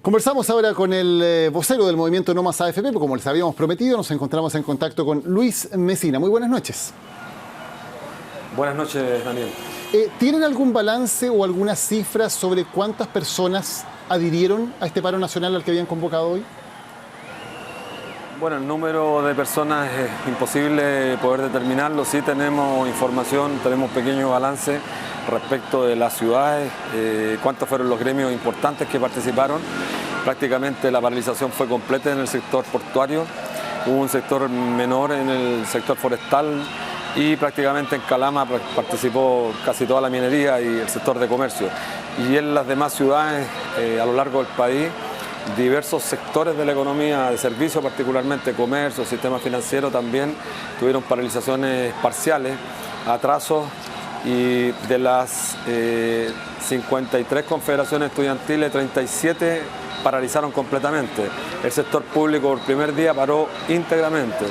Conversamos ahora con el vocero del movimiento No Más AFP, porque como les habíamos prometido, nos encontramos en contacto con Luis Mesina. Muy buenas noches. Buenas noches, Daniel. ¿Tienen algún balance o alguna cifra sobre cuántas personas adhirieron a este paro nacional al que habían convocado hoy? Bueno, el número de personas es imposible poder determinarlo. Sí tenemos información, tenemos pequeño balance respecto de las ciudades, cuántos fueron los gremios importantes que participaron. Prácticamente la paralización fue completa en el sector portuario, hubo un sector menor en el sector forestal y prácticamente en Calama participó casi toda la minería y el sector de comercio. Y en las demás ciudades a lo largo del país, diversos sectores de la economía, de servicios, particularmente comercio, sistema financiero también, tuvieron paralizaciones parciales, atrasos, y de las 53 confederaciones estudiantiles, 37 paralizaron completamente. El sector público por primer día paró íntegramente.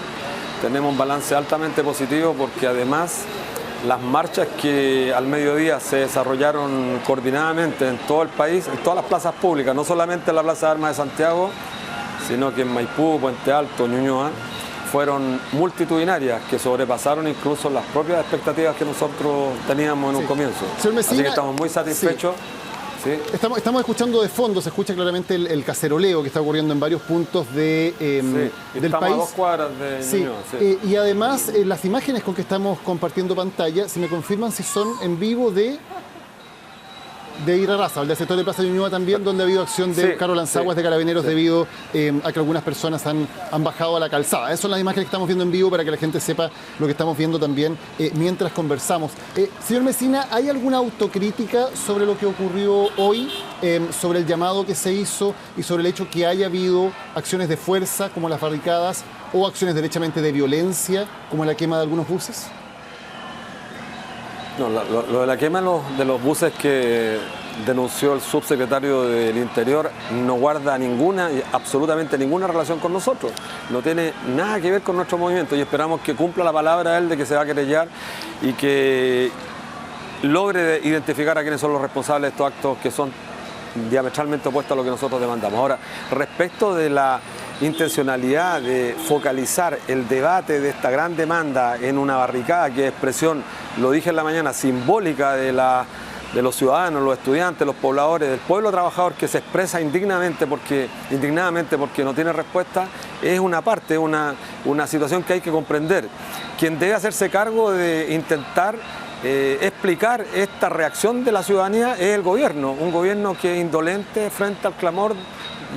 Tenemos un balance altamente positivo porque además las marchas que al mediodía se desarrollaron coordinadamente en todo el país, en todas las plazas públicas, no solamente en la Plaza de Armas de Santiago, sino que en Maipú, Puente Alto, Ñuñoa, fueron multitudinarias que sobrepasaron incluso las propias expectativas que nosotros teníamos en un comienzo. Señor Mesina, así que estamos muy satisfechos. Sí. Sí. Estamos escuchando de fondo, se escucha claramente el caceroleo que está ocurriendo en varios puntos del estamos país. A 2 cuadras de Ñuñoa. Sí. Y además, las imágenes con que estamos compartiendo pantalla, si me confirman si son en vivo de Irarrázaval, del sector de Plaza de Ñuñoa también, donde ha habido acción de carros lanzaguas de carabineros debido a que algunas personas han bajado a la calzada. Esas son las imágenes que estamos viendo en vivo para que la gente sepa lo que estamos viendo también mientras conversamos. Señor Mesina, ¿hay alguna autocrítica sobre lo que ocurrió hoy, sobre el llamado que se hizo y sobre el hecho que haya habido acciones de fuerza como las barricadas o acciones derechamente de violencia como la quema de algunos buses? No, lo de la quema de los buses que denunció el subsecretario del Interior no guarda absolutamente ninguna relación con nosotros. No tiene nada que ver con nuestro movimiento y esperamos que cumpla la palabra de él de que se va a querellar y que logre identificar a quiénes son los responsables de estos actos que son diametralmente opuestos a lo que nosotros demandamos. Ahora, respecto de la intencionalidad de focalizar el debate de esta gran demanda en una barricada que es expresión, lo dije en la mañana, simbólica de los ciudadanos, los estudiantes, los pobladores, del pueblo trabajador que se expresa indignadamente porque no tiene respuesta, es una parte, una situación que hay que comprender. Quien debe hacerse cargo de intentar explicar esta reacción de la ciudadanía es el gobierno, un gobierno que es indolente frente al clamor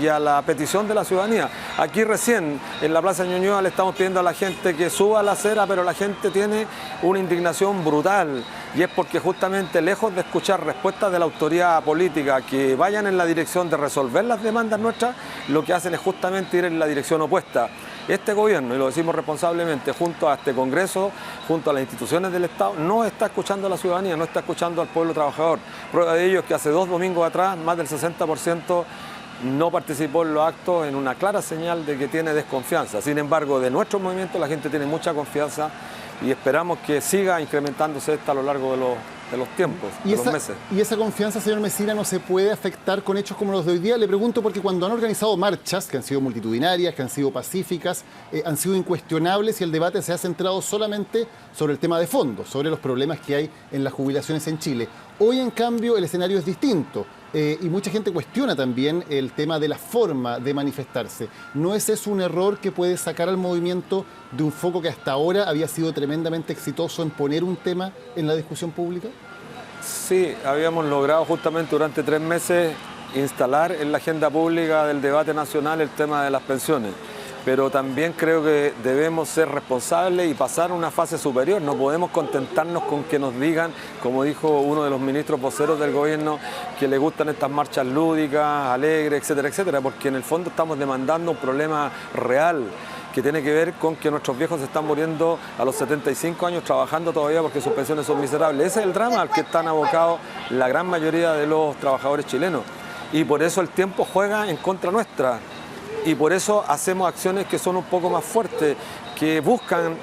y a la petición de la ciudadanía. Aquí recién, en la Plaza de Ñuñoa, le estamos pidiendo a la gente que suba a la acera, pero la gente tiene una indignación brutal, y es porque justamente, lejos de escuchar respuestas de la autoridad política que vayan en la dirección de resolver las demandas nuestras, lo que hacen es justamente ir en la dirección opuesta. Este gobierno, y lo decimos responsablemente, junto a este Congreso, junto a las instituciones del Estado, no está escuchando a la ciudadanía, no está escuchando al pueblo trabajador. Prueba de ello es que hace 2 domingos atrás, más del 60% no participó en los actos, en una clara señal de que tiene desconfianza. Sin embargo, de nuestro movimiento la gente tiene mucha confianza y esperamos que siga incrementándose esta a lo largo de los tiempos, de los meses. ¿Y esa confianza, señor Mesina, no se puede afectar con hechos como los de hoy día? Le pregunto porque cuando han organizado marchas, que han sido multitudinarias, que han sido pacíficas, han sido incuestionables y el debate se ha centrado solamente sobre el tema de fondo, sobre los problemas que hay en las jubilaciones en Chile. Hoy, en cambio, el escenario es distinto. Y mucha gente cuestiona también el tema de la forma de manifestarse. ¿No es eso un error que puede sacar al movimiento de un foco que hasta ahora había sido tremendamente exitoso en poner un tema en la discusión pública? Sí, habíamos logrado justamente durante 3 meses instalar en la agenda pública del debate nacional el tema de las pensiones. Pero también creo que debemos ser responsables y pasar a una fase superior. No podemos contentarnos con que nos digan, como dijo uno de los ministros voceros del gobierno, que le gustan estas marchas lúdicas, alegres, etcétera, etcétera, porque en el fondo estamos demandando un problema real que tiene que ver con que nuestros viejos se están muriendo a los 75 años trabajando todavía porque sus pensiones son miserables. Ese es el drama al que están abocados la gran mayoría de los trabajadores chilenos. Y por eso el tiempo juega en contra nuestra. Y por eso hacemos acciones que son un poco más fuertes, que buscan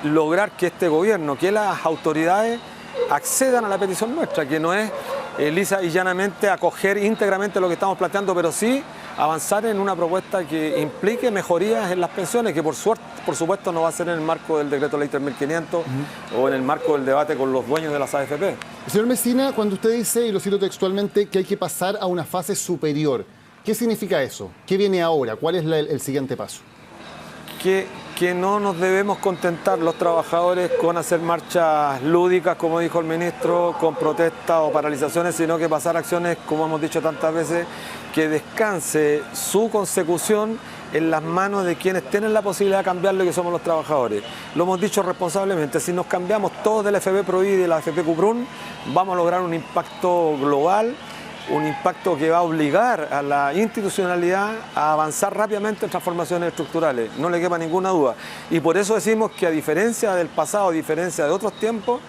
lograr que este gobierno, que las autoridades accedan a la petición nuestra, que no es lisa y llanamente acoger íntegramente lo que estamos planteando, pero sí avanzar en una propuesta que implique mejorías en las pensiones, que por supuesto no va a ser en el marco del decreto ley 3500 o en el marco del debate con los dueños de las AFP. Señor Mesina, cuando usted dice, y lo cito textualmente, que hay que pasar a una fase superior, ¿qué significa eso? ¿Qué viene ahora? ¿Cuál es el siguiente paso? Que no nos debemos contentar los trabajadores con hacer marchas lúdicas, como dijo el ministro, con protestas o paralizaciones, sino que pasar acciones, como hemos dicho tantas veces, que descanse su consecución en las manos de quienes tienen la posibilidad de cambiarlo, que somos los trabajadores. Lo hemos dicho responsablemente, si nos cambiamos todos de la AFP Provid y de la AFP Cuprún, vamos a lograr un impacto global, un impacto que va a obligar a la institucionalidad a avanzar rápidamente en transformaciones estructurales, no le quepa ninguna duda. Y por eso decimos que a diferencia del pasado, a diferencia de otros tiempos,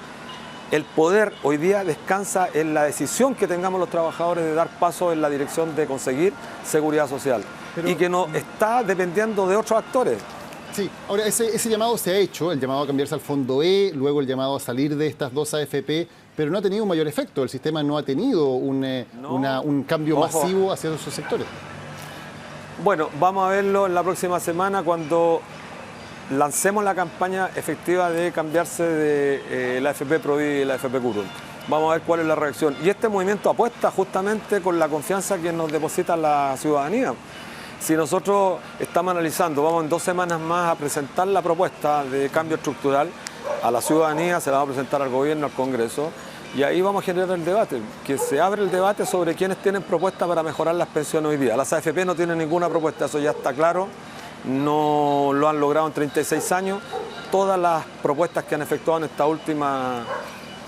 el poder hoy día descansa en la decisión que tengamos los trabajadores de dar paso en la dirección de conseguir seguridad social. Y que no está dependiendo de otros actores. Sí, ahora ese llamado se ha hecho, el llamado a cambiarse al fondo E, luego el llamado a salir de estas dos AFP, pero no ha tenido un mayor efecto. El sistema no ha tenido un cambio masivo hacia esos sectores. Bueno, vamos a verlo en la próxima semana cuando lancemos la campaña efectiva de cambiarse de la AFP Provid y la AFP Cuprún. Vamos a ver cuál es la reacción. Y este movimiento apuesta justamente con la confianza que nos deposita la ciudadanía. Si nosotros estamos analizando, vamos en 2 semanas más a presentar la propuesta de cambio estructural a la ciudadanía, se la vamos a presentar al gobierno, al Congreso, y ahí vamos a generar el debate, que se abre el debate sobre quiénes tienen propuestas para mejorar las pensiones hoy día. Las AFP no tienen ninguna propuesta, eso ya está claro, no lo han logrado en 36 años. Todas las propuestas que han efectuado en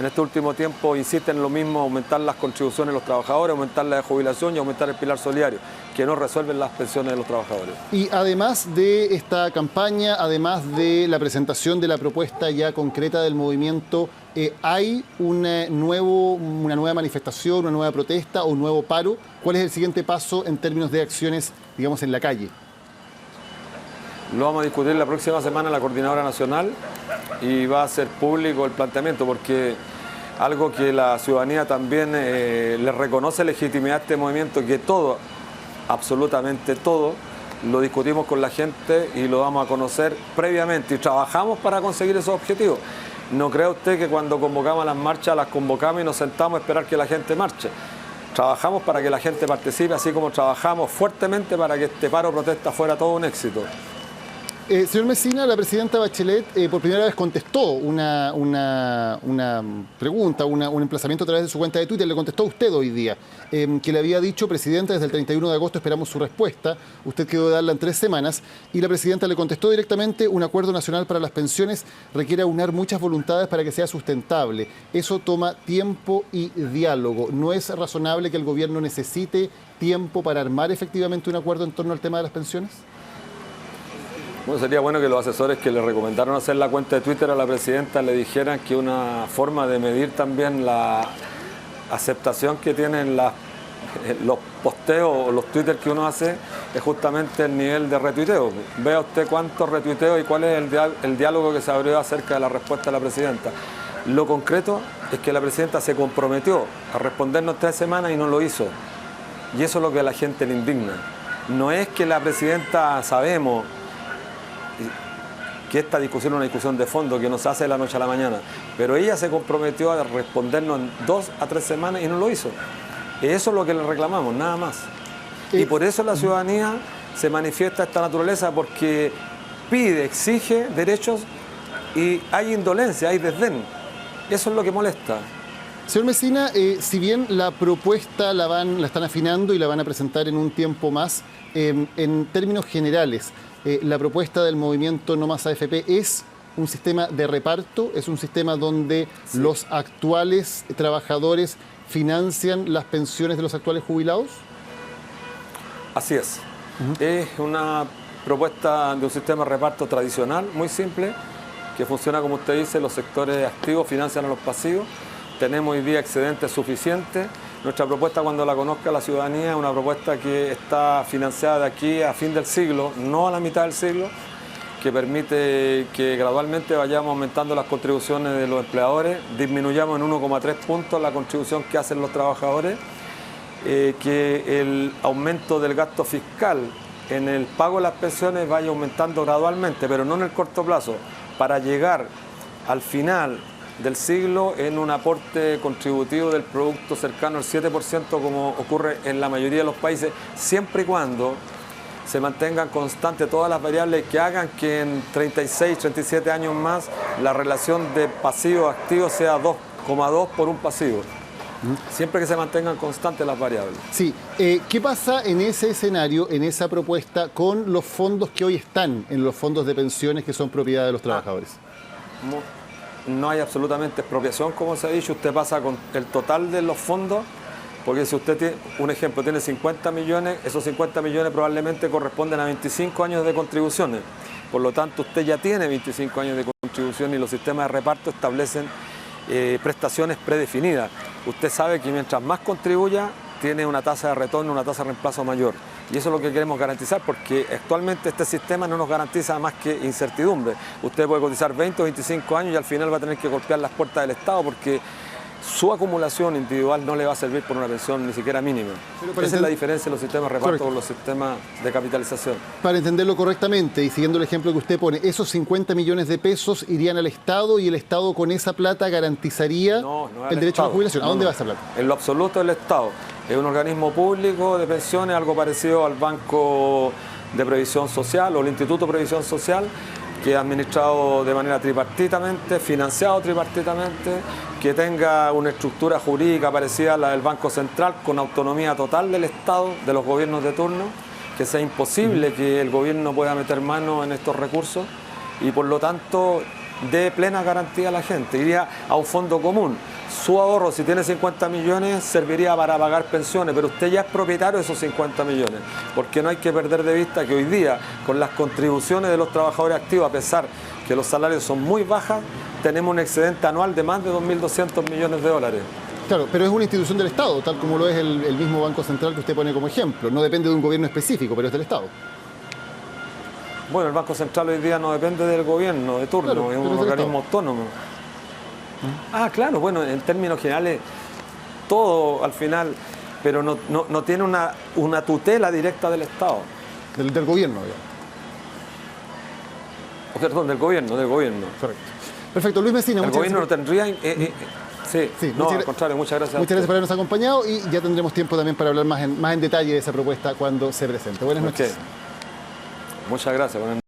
este último tiempo insisten en lo mismo: aumentar las contribuciones de los trabajadores, aumentar la de jubilación y aumentar el pilar solidario, que no resuelven las pensiones de los trabajadores. Y además de esta campaña, además de la presentación de la propuesta ya concreta del movimiento, ¿hay una nueva manifestación, una nueva protesta o un nuevo paro? ¿Cuál es el siguiente paso en términos de acciones, digamos, en la calle? Lo vamos a discutir la próxima semana en la Coordinadora Nacional y va a ser público el planteamiento, porque algo que la ciudadanía también le reconoce legitimidad a este movimiento, que todo, absolutamente todo, lo discutimos con la gente y lo vamos a conocer previamente y trabajamos para conseguir esos objetivos. No crea usted que cuando convocamos las marchas las convocamos y nos sentamos a esperar que la gente marche. Trabajamos para que la gente participe, así como trabajamos fuertemente para que este paro protesta fuera todo un éxito. Señor Mesina, la presidenta Bachelet por primera vez contestó una pregunta, un emplazamiento a través de su cuenta de Twitter. Le contestó a usted hoy día, que le había dicho: presidenta, desde el 31 de agosto esperamos su respuesta. Usted quedó de darla en 3 semanas. Y la presidenta le contestó directamente: un acuerdo nacional para las pensiones requiere aunar muchas voluntades para que sea sustentable. Eso toma tiempo y diálogo. ¿No es razonable que el gobierno necesite tiempo para armar efectivamente un acuerdo en torno al tema de las pensiones? Bueno, sería bueno que los asesores que le recomendaron hacer la cuenta de Twitter a la presidenta le dijeran que una forma de medir también la aceptación que tienen los posteos o los twitters que uno hace es justamente el nivel de retuiteo. Vea usted cuántos retuiteos y cuál es el diálogo que se abrió acerca de la respuesta de la presidenta. Lo concreto es que la presidenta se comprometió a respondernos 3 semanas y no lo hizo. Y eso es lo que a la gente le indigna. No es que la presidenta, sabemos que esta discusión es una discusión de fondo que no se hace de la noche a la mañana, pero ella se comprometió a respondernos en 2 a 3 semanas y no lo hizo. Eso es lo que le reclamamos, nada más. Y por eso la ciudadanía se manifiesta esta naturaleza, porque pide, exige derechos y hay indolencia, hay desdén. Eso es lo que molesta. Señor Mesina, si bien la propuesta la están afinando y la van a presentar en un tiempo más, en términos generales, la propuesta del movimiento No Más AFP es un sistema de reparto, es un sistema donde los actuales trabajadores financian las pensiones de los actuales jubilados. Así es. Es una propuesta de un sistema de reparto tradicional, muy simple, que funciona como usted dice: los sectores activos financian a los pasivos. Tenemos hoy día excedentes suficientes. Nuestra propuesta, cuando la conozca la ciudadanía, es una propuesta que está financiada de aquí a fin del siglo, no a la mitad del siglo, que permite que gradualmente vayamos aumentando las contribuciones de los empleadores, disminuyamos en 1,3 puntos la contribución que hacen los trabajadores, que el aumento del gasto fiscal en el pago de las pensiones vaya aumentando gradualmente, pero no en el corto plazo, para llegar al final del siglo en un aporte contributivo del producto cercano al 7%, como ocurre en la mayoría de los países, siempre y cuando se mantengan constantes todas las variables que hagan que en 36, 37 años más la relación de pasivo-activo sea 2,2 por un pasivo. Siempre que se mantengan constantes las variables. Sí. ¿Qué pasa en ese escenario, en esa propuesta, con los fondos que hoy están en los fondos de pensiones que son propiedad de los trabajadores? No hay absolutamente expropiación, como se ha dicho. Usted pasa con el total de los fondos, porque si usted tiene, un ejemplo, tiene 50 millones, esos 50 millones probablemente corresponden a 25 años de contribuciones. Por lo tanto, usted ya tiene 25 años de contribución y los sistemas de reparto establecen prestaciones predefinidas. Usted sabe que mientras más contribuya, tiene una tasa de retorno, una tasa de reemplazo mayor. Y eso es lo que queremos garantizar, porque actualmente este sistema no nos garantiza más que incertidumbre. Usted puede cotizar 20 o 25 años y al final va a tener que golpear las puertas del Estado, porque su acumulación individual no le va a servir por una pensión ni siquiera mínima. Esa es la diferencia de los sistemas de reparto con los sistemas de capitalización. Para entenderlo correctamente y siguiendo el ejemplo que usted pone, esos 50 millones de pesos irían al Estado y el Estado con esa plata garantizaría el derecho a la jubilación. ¿A dónde va esa plata? En lo absoluto el Estado. Es un organismo público de pensiones, algo parecido al Banco de Previsión Social o el Instituto de Previsión Social, que es administrado de manera tripartitamente, financiado tripartitamente, que tenga una estructura jurídica parecida a la del Banco Central, con autonomía total del Estado, de los gobiernos de turno, que sea imposible que el gobierno pueda meter mano en estos recursos y por lo tanto dé plena garantía a la gente. Iría a un fondo común. Su ahorro, si tiene 50 millones, serviría para pagar pensiones, pero usted ya es propietario de esos 50 millones, porque no hay que perder de vista que hoy día, con las contribuciones de los trabajadores activos, a pesar que los salarios son muy bajas, tenemos un excedente anual de más de 2.200 millones de dólares. Claro, pero es una institución del Estado, tal como lo es el mismo Banco Central que usted pone como ejemplo. No depende de un gobierno específico, pero es del Estado. Bueno, el Banco Central hoy día no depende del gobierno de turno, claro, es un organismo autónomo. Ah, claro, bueno, en términos generales, todo al final, pero no tiene una tutela directa del Estado. Del gobierno, digamos. Perdón, del gobierno. Correcto. Perfecto, Luis Mesina. El gobierno no tendría... Sí, no, al contrario, muchas gracias. Muchas gracias por habernos acompañado y ya tendremos tiempo también para hablar más en detalle de esa propuesta cuando se presente. Buenas noches. Muchas gracias.